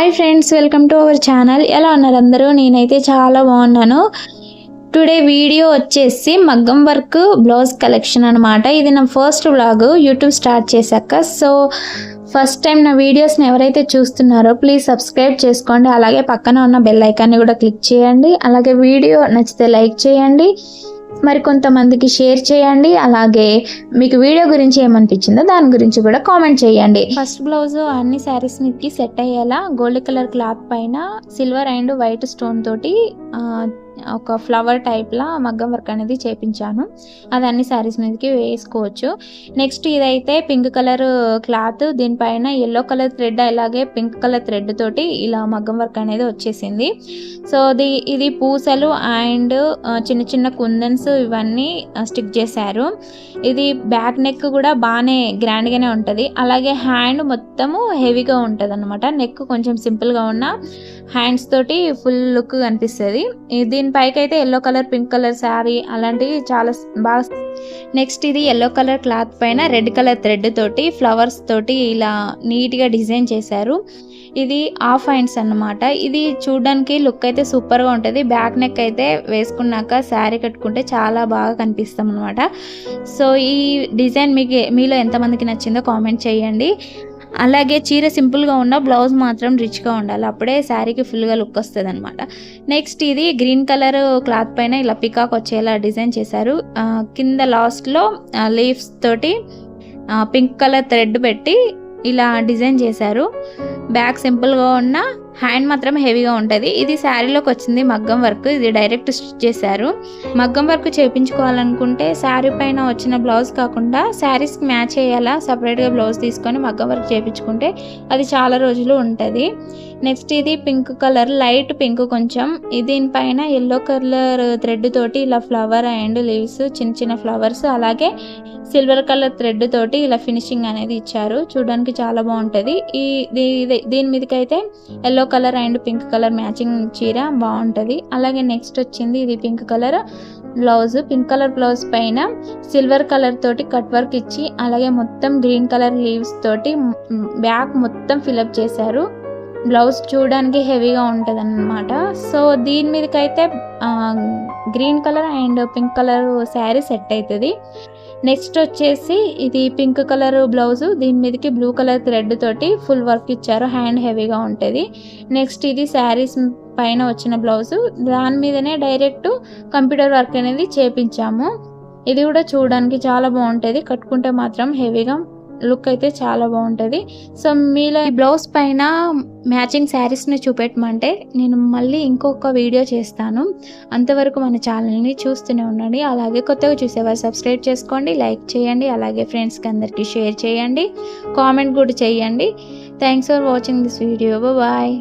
Hi friends, welcome to our channel. ఎలా ఉన్నారు అందరూ? నేనైతే చాలా బాగున్నాను. టుడే వీడియో వచ్చేసి మగ్గం వర్క్ బ్లౌజ్ కలెక్షన్ అనమాట. ఇది నా ఫస్ట్ వ్లాగ్ యూట్యూబ్ స్టార్ట్ చేశాక. సో ఫస్ట్ టైం నా వీడియోస్ని ఎవరైతే చూస్తున్నారో ప్లీజ్ సబ్స్క్రైబ్ చేసుకోండి. అలాగే పక్కన ఉన్న బెల్ ఐకాన్ని కూడా క్లిక్ చేయండి. అలాగే వీడియో నచ్చితే లైక్ చేయండి, మరి కొంతమందికి షేర్ చేయండి. అలాగే మీకు వీడియో గురించి ఏమనిపించిందో దాని గురించి కూడా కామెంట్ చేయండి. ఫస్ట్ బ్లౌజ్ అన్ని శారీస్ మీదకి సెట్ అయ్యేలా గోల్డ్ కలర్ క్లాత్ పైన సిల్వర్ అండ్ వైట్ స్టోన్ తోటి ఒక ఫ్లవర్ టైప్లా మగ్గం వర్క్ అనేది చేపించాను. అది అన్ని శారీస్ మీదకి వేసుకోవచ్చు. నెక్స్ట్ ఇదైతే పింక్ కలర్ క్లాత్, దీనిపైన ఎల్లో కలర్ థ్రెడ్ అలాగే పింక్ కలర్ థ్రెడ్ తోటి ఇలా మగ్గం వర్క్ అనేది వచ్చేసింది. సో ఇది పూసలు అండ్ చిన్న చిన్న కుందన్స్ ఇవన్నీ స్టిక్ చేశారు. ఇది బ్యాక్ నెక్ కూడా బాగానే గ్రాండ్గానే ఉంటుంది. అలాగే హ్యాండ్ మొత్తము హెవీగా ఉంటుంది అనమాట. నెక్ కొంచెం సింపుల్గా ఉన్న హ్యాండ్స్ తోటి ఫుల్ లుక్ కనిపిస్తుంది. దీనిపైకి అయితే yellow colour pink colour sari అలాంటివి చాలా బాగా. నెక్స్ట్ ఇది ఎల్లో కలర్ క్లాత్ పైన రెడ్ కలర్ థ్రెడ్ తోటి ఫ్లవర్స్ తోటి ఇలా నీట్గా డిజైన్ చేశారు. ఇది హాఫ్ హ్యాండ్స్ అన్నమాట. ఇది చూడడానికి లుక్ అయితే సూపర్గా ఉంటుంది. బ్యాక్ నెక్ అయితే వేసుకున్నాక శారీ కట్టుకుంటే చాలా బాగా కనిపిస్తాం అనమాట. సో ఈ డిజైన్ మీలో ఎంతమందికి నచ్చిందో కామెంట్ చేయండి. అలాగే చీర సింపుల్గా ఉన్న బ్లౌజ్ మాత్రం రిచ్గా ఉండాలి, అప్పుడే శారీకి ఫుల్గా లుక్ వస్తుంది అనమాట. నెక్స్ట్ ఇది గ్రీన్ కలర్ క్లాత్ పైన ఇలా పికాక్ వచ్చేలా డిజైన్ చేశారు. కింద లాస్ట్లో లీవ్స్ తోటి పింక్ కలర్ థ్రెడ్ పెట్టి ఇలా డిజైన్ చేశారు. బ్యాక్ సింపుల్గా ఉన్న హ్యాండ్ మాత్రం హెవీగా ఉంటుంది. ఇది శారీలోకి వచ్చింది మగ్గం వర్క్. ఇది డైరెక్ట్ స్టిచ్ చేశారు. మగ్గం వర్క్ చేయించుకోవాలనుకుంటే శారీ పైన వచ్చిన బ్లౌజ్ కాకుండా శారీస్కి మ్యాచ్ అయ్యేలా సపరేట్గా బ్లౌజ్ తీసుకొని మగ్గం వర్క్ చేయించుకుంటే అది చాలా రోజులు ఉంటుంది. నెక్స్ట్ ఇది పింక్ కలర్, లైట్ పింక్ కొంచెం. దీనిపైన ఎల్లో కలర్ థ్రెడ్ తోటి ఇలా ఫ్లవర్ అండ్ లీవ్స్ చిన్న చిన్న ఫ్లవర్స్ అలాగే సిల్వర్ కలర్ థ్రెడ్ తోటి ఇలా ఫినిషింగ్ అనేది ఇచ్చారు. చూడడానికి చాలా బాగుంటుంది. దీని మీదకైతే yellow colour and pink colour matching చీర బాగుంటుంది. అలాగే నెక్స్ట్ వచ్చింది ఇది pink colour blouse. Pink colour blouse పైన సిల్వర్ కలర్ తోటి కట్ వర్క్ ఇచ్చి అలాగే మొత్తం గ్రీన్ కలర్ లీవ్స్ తోటి బ్యాక్ మొత్తం ఫిలప్ చేశారు. బ్లౌజ్ చూడడానికి హెవీగా ఉంటుంది అన్నమాట. సో దీని మీదకైతే green colour and pink colour sari set అవుతుంది. నెక్స్ట్ వచ్చేసి ఇది పింక్ కలర్ బ్లౌజ్, దీని మీదకి బ్లూ కలర్ థ్రెడ్ తోటి ఫుల్ వర్క్ ఇచ్చారు. హ్యాండ్ హెవీగా ఉంటుంది. నెక్స్ట్ ఇది శారీస్ పైన వచ్చిన బ్లౌజ్, దాని మీదనే డైరెక్ట్ కంప్యూటర్ వర్క్ అనేది చేపించాము. ఇది కూడా చూడడానికి చాలా బాగుంటుంది, కట్టుకుంటే మాత్రం హెవీగా లుక్ అయితే చాలా బాగుంటుంది. సో మీలో ఈ బ్లౌజ్ పైన మ్యాచింగ్ శారీస్ని చూపెట్టమంటే నేను మళ్ళీ ఇంకొక వీడియో చేస్తాను. అంతవరకు మన ఛానల్ని చూస్తూనే ఉండండి. అలాగే కొత్తగా చూసేవారు సబ్స్క్రైబ్ చేసుకోండి, లైక్ చేయండి, అలాగే ఫ్రెండ్స్కి అందరికీ షేర్ చేయండి, కామెంట్ కూడా చేయండి. Thanks for watching this video. Bye.